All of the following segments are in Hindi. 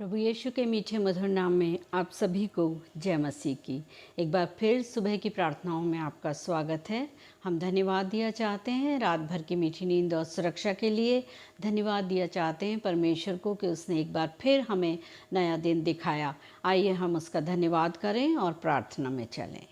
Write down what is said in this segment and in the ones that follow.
प्रभु यीशु के मीठे मधुर नाम में आप सभी को जय मसीह की। एक बार फिर सुबह की प्रार्थनाओं में आपका स्वागत है। हम धन्यवाद दिया चाहते हैं रात भर की मीठी नींद और सुरक्षा के लिए। धन्यवाद दिया चाहते हैं परमेश्वर को कि उसने एक बार फिर हमें नया दिन दिखाया। आइए हम उसका धन्यवाद करें और प्रार्थना में चलें।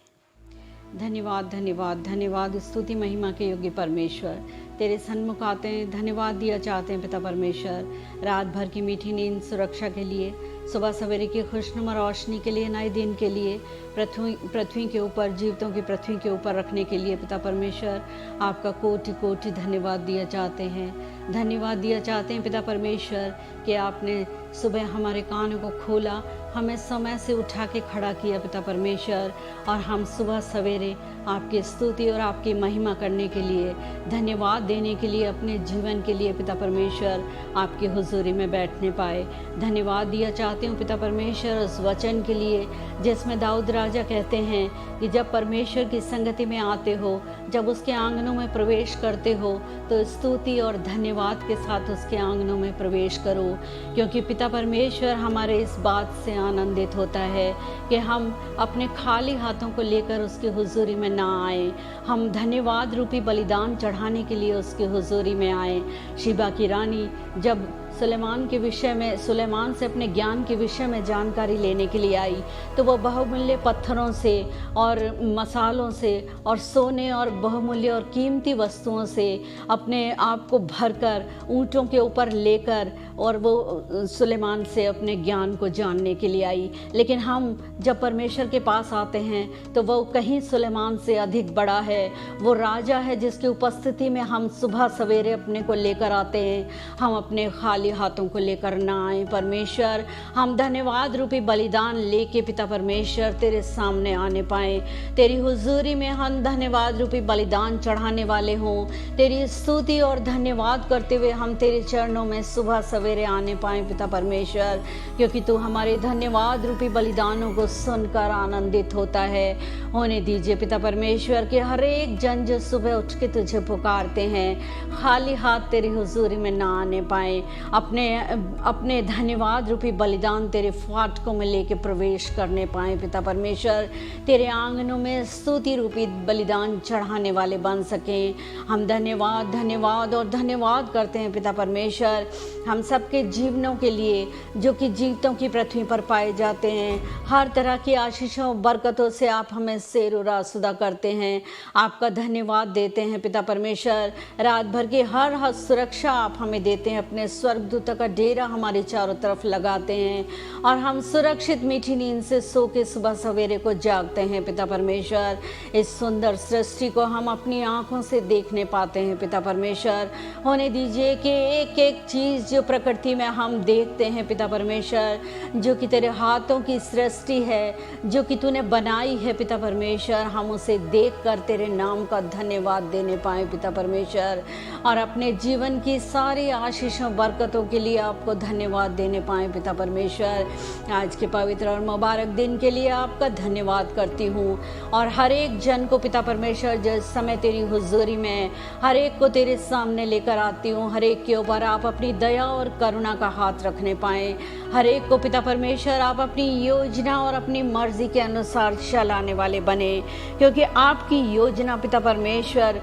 धन्यवाद धन्यवाद धन्यवाद स्तुति महिमा के योग्य परमेश्वर, तेरे सन्मुख आते हैं। धन्यवाद दिया चाहते हैं पिता परमेश्वर रात भर की मीठी नींद सुरक्षा के लिए, सुबह सवेरे की खुशनुमा रोशनी के लिए, नए दिन के लिए, पृथ्वी के ऊपर, जीवितों की पृथ्वी के ऊपर रखने के लिए पिता परमेश्वर आपका कोटि कोटि धन्यवाद दिया चाहते हैं। धन्यवाद दिया चाहते हैं पिता परमेश्वर कि आपने सुबह हमारे कानों को खोला, हमें समय से उठा के खड़ा किया पिता परमेश्वर, और हम सुबह सवेरे आपकी स्तुति और आपकी महिमा करने के लिए, धन्यवाद देने के लिए, अपने जीवन के लिए पिता परमेश्वर आपकी हुजूरी में बैठने पाए। धन्यवाद दिया चाहते हूँ पिता परमेश्वर उस वचन के लिए जिसमें दाऊद राजा कहते हैं कि जब परमेश्वर की संगति में आते हो, जब उसके आंगनों में प्रवेश करते हो, तो स्तुति और धन्यवाद के साथ उसके आंगनों में प्रवेश करो, क्योंकि पिता परमेश्वर हमारे इस बात से आनंदित होता है कि हम अपने खाली हाथों को लेकर उसकी हुजूरी में ना आए। हम धन्यवाद रूपी बलिदान चढ़ाने के लिए उसकी हुजूरी में आए। शीबा की रानी जब सुलेमान से अपने ज्ञान के विषय में जानकारी लेने के लिए आई, तो वो बहुमूल्य पत्थरों से और मसालों से और सोने और बहुमूल्य और कीमती वस्तुओं से अपने आप को भरकर ऊँटों के ऊपर लेकर और वो सुलेमान से अपने ज्ञान को जानने के लिए आई। लेकिन हम जब परमेश्वर के पास आते हैं तो वो कहीं सुलेमान से अधिक बड़ा है। वो राजा है जिसकी उपस्थिति में हम सुबह सवेरे अपने को लेकर आते हैं। हम अपने खाली हाथों को लेकर ना आए परमेश्वर। हम धन्यवाद रूपी बलिदान लेके पिता परमेश्वर तेरे सामने आने पाए। तेरी हुजूरी में हम धन्यवाद रूपी बलिदान चढ़ाने वाले हों। तेरी स्तुति और धन्यवाद करते हुए हम तेरे चरणों में सुबह सवेरे आने पाए पिता परमेश्वर, क्योंकि तू हमारे धन्यवाद रूपी बलिदानों को सुनकर आनंदित होता है। होने दीजिए पिता परमेश्वर कि हर एक जन जो सुबह उठ के तुझे पुकारते हैं खाली हाथ तेरी हुजूरी में ना आने पाए, अपने धन्यवाद रूपी बलिदान तेरे फाटकों में लेके प्रवेश करने पाए पिता परमेश्वर। तेरे आंगनों में स्तुति रूपी बलिदान चढ़ाने वाले बन सकें। हम धन्यवाद और धन्यवाद करते हैं पिता परमेश्वर हम सबके जीवनों के लिए जो कि जीवितों की पृथ्वी पर पाए जाते हैं। हर तरह की आशीषों बरकतों से आप हमें सेर आसुदा करते हैं। आपका धन्यवाद देते हैं पिता परमेश्वर। रात भर की हर सुरक्षा आप हमें देते हैं। अपने स्वर्गदूतों का डेरा हमारे चारों तरफ लगाते हैं और हम सुरक्षित मीठी नींद से सो के सुबह सवेरे को जागते हैं पिता परमेश्वर। इस सुंदर सृष्टि को हम अपनी आंखों से देखने पाते हैं पिता परमेश्वर। होने दीजिए कि एक एक चीज़ जो प्रकृति में हम देखते हैं पिता परमेश्वर, जो कि तेरे हाथों की सृष्टि है, जो कि तूने बनाई है पिता परमेश्वर, हम उसे देखकर तेरे नाम का धन्यवाद देने पाए पिता परमेश्वर, और अपने जीवन की सारी आशीषों बरकतों के लिए आपको धन्यवाद देने पाए पिता परमेश्वर। आज के पवित्र और मुबारक दिन के लिए आपका धन्यवाद करती हूँ, और हर एक जन को पिता परमेश्वर जिस समय तेरी हुजूरी में हर एक को तेरे सामने लेकर आती हूँ, हर एक के ऊपर आप अपनी दया और करुणा का हाथ रखने पाए। हर एक को पिता परमेश्वर आप अपनी योजना और अपनी मर्जी के अनुसार चलाने वाले बने, क्योंकि आपकी योजना पिता परमेश्वर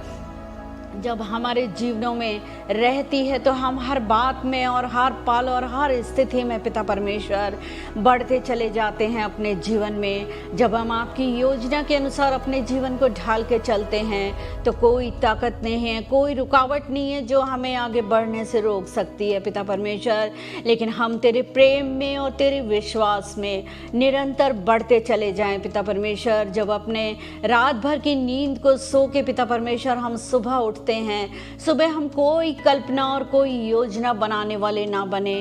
जब हमारे जीवनों में रहती है तो हम हर बात में और हर पल और हर स्थिति में पिता परमेश्वर बढ़ते चले जाते हैं अपने जीवन में। जब हम आपकी योजना के अनुसार अपने जीवन को ढाल के चलते हैं तो कोई ताकत नहीं है, कोई रुकावट नहीं है जो हमें आगे बढ़ने से रोक सकती है पिता परमेश्वर। लेकिन हम तेरे प्रेम में और तेरे विश्वास में निरंतर बढ़ते चले जाएं पिता परमेश्वर। जब अपने रात भर की नींद को सो के पिता परमेश्वर हम सुबह उठते हैं, सुबह हम कोई कल्पना और कोई योजना बनाने वाले ना बने,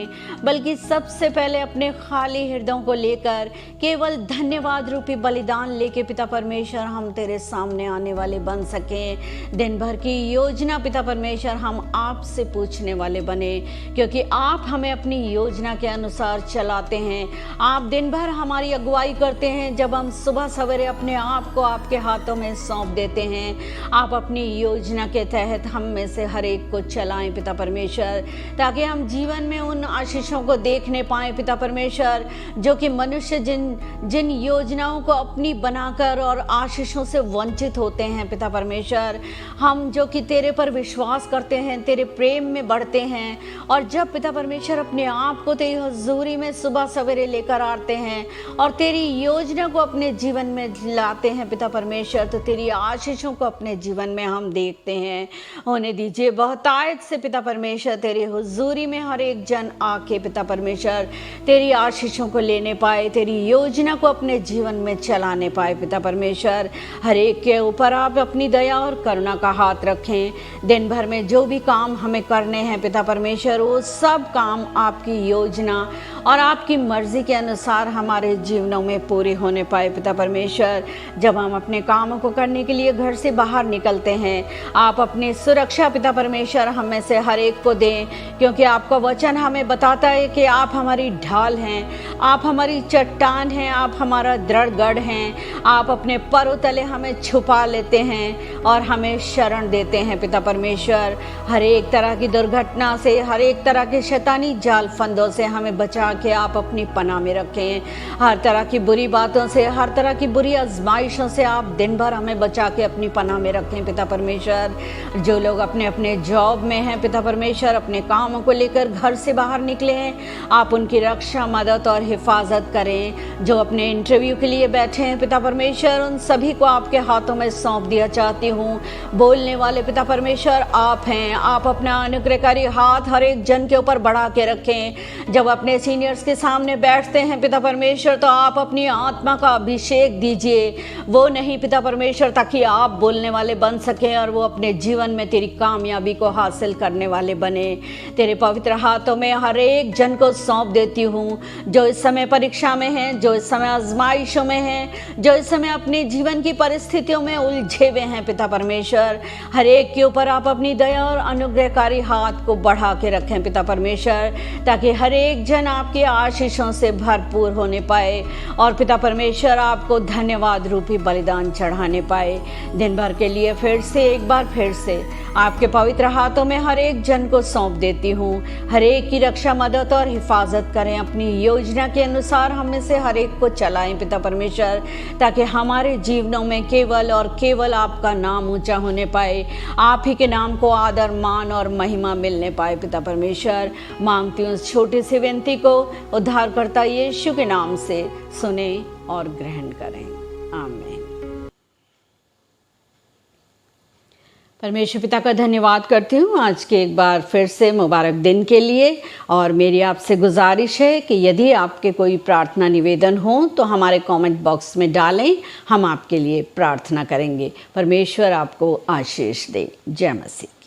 बल्कि सबसे पहले अपने खाली हृदयों को लेकर केवल धन्यवाद रूपी बलिदान लेके पिता परमेश्वर हम तेरे सामने आने वाले बन सकें। दिन भर की योजना पिता परमेश्वर हम आपसे पूछने वाले बने, क्योंकि आप हमें अपनी योजना के अनुसार चलाते हैं। आप दिन भर हमारी अगुवाई करते हैं। जब हम सुबह सवेरे अपने आप को आपके हाथों में सौंप देते हैं, आप अपनी योजना के तहत हम में से हर एक को चलाएं पिता परमेश्वर, ताकि हम जीवन में उन आशीषों को देखने पाएं पिता परमेश्वर, जो कि मनुष्य जिन योजनाओं को अपनी बनाकर और आशीषों से वंचित होते हैं पिता परमेश्वर, हम जो कि तेरे पर विश्वास करते हैं, तेरे प्रेम में बढ़ते हैं, और जब पिता परमेश्वर अपने आप को तेरी हुजूरी में सुबह सवेरे लेकर आते हैं और तेरी योजना को अपने जीवन में लाते हैं पिता परमेश्वर, तो तेरी आशीषों को अपने जीवन में हम देखते हैं। होने दीजिए बहुतायत से पिता परमेश्वर, तेरी हुजूरी में हर एक जन आके पिता परमेश्वर तेरी आशीषों को लेने पाए, तेरी योजना को अपने जीवन में चलाने पाए पिता परमेश्वर। हर एक के ऊपर आप अपनी दया और करुणा का हाथ रखें। दिन भर में जो भी काम हमें करने हैं पिता परमेश्वर, वो सब काम आपकी योजना और आपकी मर्जी के अनुसार हमारे जीवनों में पूरे होने पाए पिता परमेश्वर। जब हम अपने कामों को करने के लिए घर से बाहर निकलते हैं, आप अपनी सुरक्षा पिता परमेश्वर हम में से हर एक को दें, क्योंकि आपका वचन हमें बताता है कि आप हमारी ढाल हैं, आप हमारी चट्टान हैं, आप हमारा दृढ़ गढ़ हैं। आप अपने परों तले हमें छुपा लेते हैं और हमें शरण देते हैं पिता परमेश्वर। हर एक तरह की दुर्घटना से, हर एक तरह के शैतानी जाल फंदों से हमें बचा के आप अपनी पनाह में रखें। हर तरह की बुरी बातों से, हर तरह की बुरी आजमाइशों से आप दिन भर हमें बचा के अपनी पनाह में रखें पिता परमेश्वर। जो लोग अपने अपने जॉब में हैं पिता परमेश्वर, अपने कामों को लेकर घर से बाहर निकले हैं, आप उनकी रक्षा, मदद और हिफाजत करें। जो अपने इंटरव्यू के लिए बैठे हैं पिता परमेश्वर, उन सभी को आपके हाथों में सौंप दिया चाहती हूँ। बोलने वाले पिता परमेश्वर आप हैं, आप अपना अनुग्रहकारी हाथ हर एक जन के ऊपर बढ़ा के रखें। जब अपने सीनियर्स के सामने बैठते हैं पिता परमेश्वर, तो आप अपनी आत्मा का अभिषेक दीजिए। वो नहीं पिता परमेश्वर, ताकि आप बोलने वाले बन सकें और वो अपने जीवन में तेरी कामयाबी को हासिल करने वाले बने। तेरे पवित्र हाथों में हर एक जन को सौंप देती हूँ, जो इस समय परीक्षा में हैं, जो इस समय आजमाइशों में हैं, जो इस समय अपने जीवन की परिस्थितियों में उलझे हुए हैं पिता परमेश्वर। हर एक के ऊपर आप अपनी दया और अनुग्रहकारी हाथ को बढ़ा के रखें पिता परमेश्वर, ताकि हर एक जन आपकी आशीषों से भरपूर होने पाए और पिता परमेश्वर आपको धन्यवाद रूपी बलिदान चढ़ाने पाए। दिन भर के लिए एक बार फिर से आपके पवित्र हाथों में हर एक जन को सौंप देती हूँ। हर एक की रक्षा, मदद और हिफाजत करें। अपनी योजना के अनुसार हम में से हर एक को चलाएं पिता परमेश्वर, ताकि हमारे जीवनों में केवल और केवल आपका नाम ऊंचा होने पाए, आप ही के नाम को आदर, मान और महिमा मिलने पाए पिता परमेश्वर। मांगती हूँ इस छोटी सी विनती को उद्धारकर्ता यीशु के नाम से सुने और ग्रहण करें। आमीन। परमेश्वर पिता का धन्यवाद करती हूँ आज के एक बार फिर से मुबारक दिन के लिए। और मेरी आपसे गुजारिश है कि यदि आपके कोई प्रार्थना निवेदन हो तो हमारे कमेंट बॉक्स में डालें, हम आपके लिए प्रार्थना करेंगे। परमेश्वर आपको आशीष दे। जय मसीह।